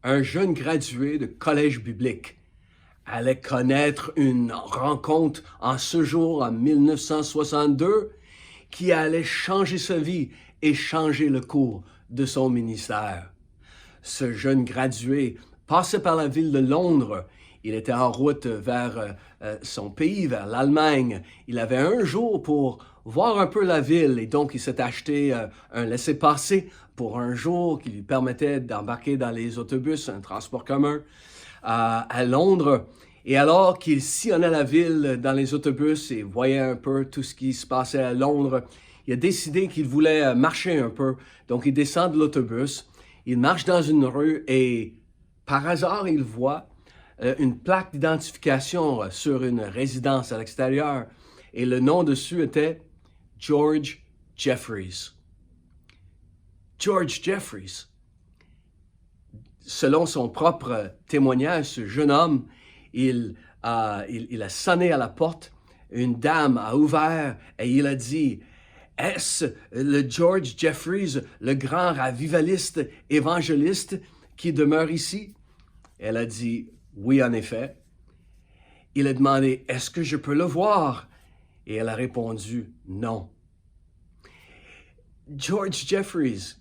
un jeune gradué de collège biblique allait connaître une rencontre en ce jour en 1962 qui allait changer sa vie et changer le cours de son ministère. Ce jeune gradué passait par la ville de Londres. Il était en route vers son pays, vers l'Allemagne. Il avait un jour pour voir un peu la ville et donc il s'est acheté un laissez-passer pour un jour qui lui permettait d'embarquer dans les autobus, un transport commun à Londres. Et alors qu'il sillonnait la ville dans les autobus et voyait un peu tout ce qui se passait à Londres, il a décidé qu'il voulait marcher un peu. Donc il descend de l'autobus, il marche dans une rue et par hasard il voit une plaque d'identification sur une résidence à l'extérieur. Et le nom dessus était George Jeffreys. George Jeffreys. Selon son propre témoignage, ce jeune homme, il a sonné à la porte. Une dame a ouvert et il a dit « Est-ce le George Jeffreys, le grand ravivaliste évangéliste qui demeure ici? » Elle a dit « Oui, en effet. » Il a demandé « Est-ce que je peux le voir? » Et elle a répondu « Non. » George Jeffreys,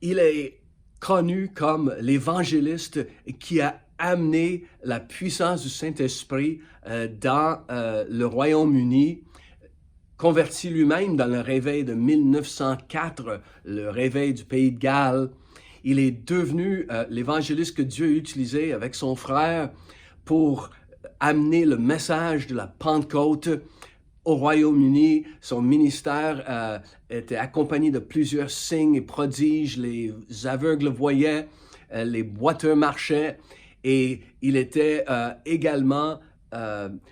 il est connu comme l'évangéliste qui a amené la puissance du Saint-Esprit dans le Royaume-Uni, converti lui-même dans le réveil de 1904, le réveil du pays de Galles. Il est devenu l'évangéliste que Dieu a utilisé avec son frère pour amener le message de la Pentecôte au Royaume-Uni. Son ministère était accompagné de plusieurs signes et prodiges. Les aveugles voyaient, les boiteux marchaient et il était également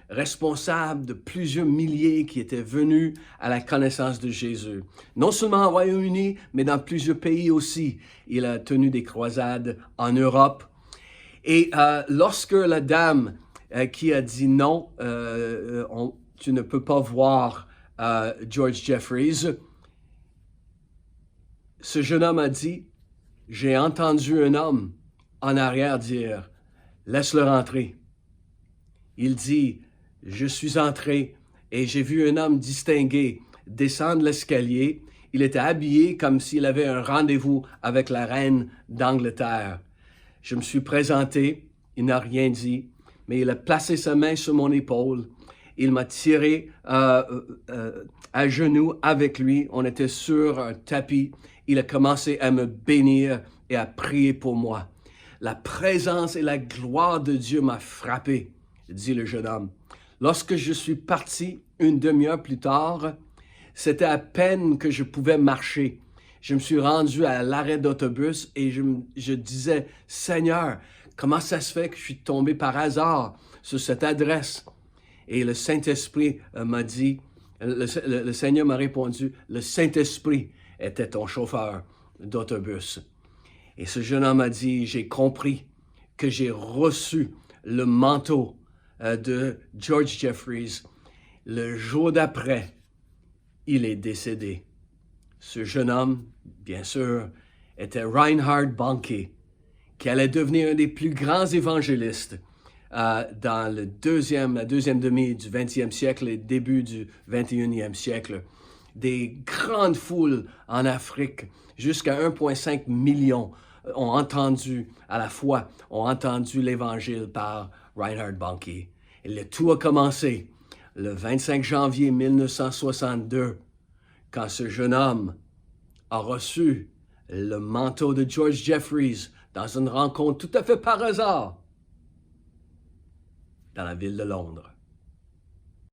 responsable de plusieurs milliers qui étaient venus à la connaissance de Jésus. Non seulement au Royaume-Uni, mais dans plusieurs pays aussi. Il a tenu des croisades en Europe. Et lorsque la dame qui a dit non, tu ne peux pas voir George Jeffreys, ce jeune homme a dit, j'ai entendu un homme en arrière dire, laisse-le rentrer. Il dit, je suis entré et j'ai vu un homme distingué descendre l'escalier. Il était habillé comme s'il avait un rendez-vous avec la reine d'Angleterre. Je me suis présenté, il n'a rien dit, mais il a placé sa main sur mon épaule. Il m'a tiré à genoux avec lui. On était sur un tapis. Il a commencé à me bénir et à prier pour moi. La présence et la gloire de Dieu m'a frappé, dit le jeune homme. Lorsque je suis parti une demi-heure plus tard, c'était à peine que je pouvais marcher. Je me suis rendu à l'arrêt d'autobus et je disais, « Seigneur, comment ça se fait que je suis tombé par hasard sur cette adresse? » Et le Saint-Esprit m'a dit, le Seigneur m'a répondu, « Le Saint-Esprit était ton chauffeur d'autobus. » Et ce jeune homme a dit, « J'ai compris que j'ai reçu le manteau de George Jeffreys. » Le jour d'après, il est décédé. Ce jeune homme, bien sûr, était Reinhard Bonnke, qui allait devenir un des plus grands évangélistes dans la deuxième demi du 20e siècle et début du 21e siècle. Des grandes foules en Afrique, jusqu'à 1,5 million, ont entendu à la fois, ont entendu l'Évangile par Reinhard Bonnke. Et le tout a commencé le 25 janvier 1962, quand ce jeune homme a reçu le manteau de George Jeffreys dans une rencontre tout à fait par hasard dans la ville de Londres.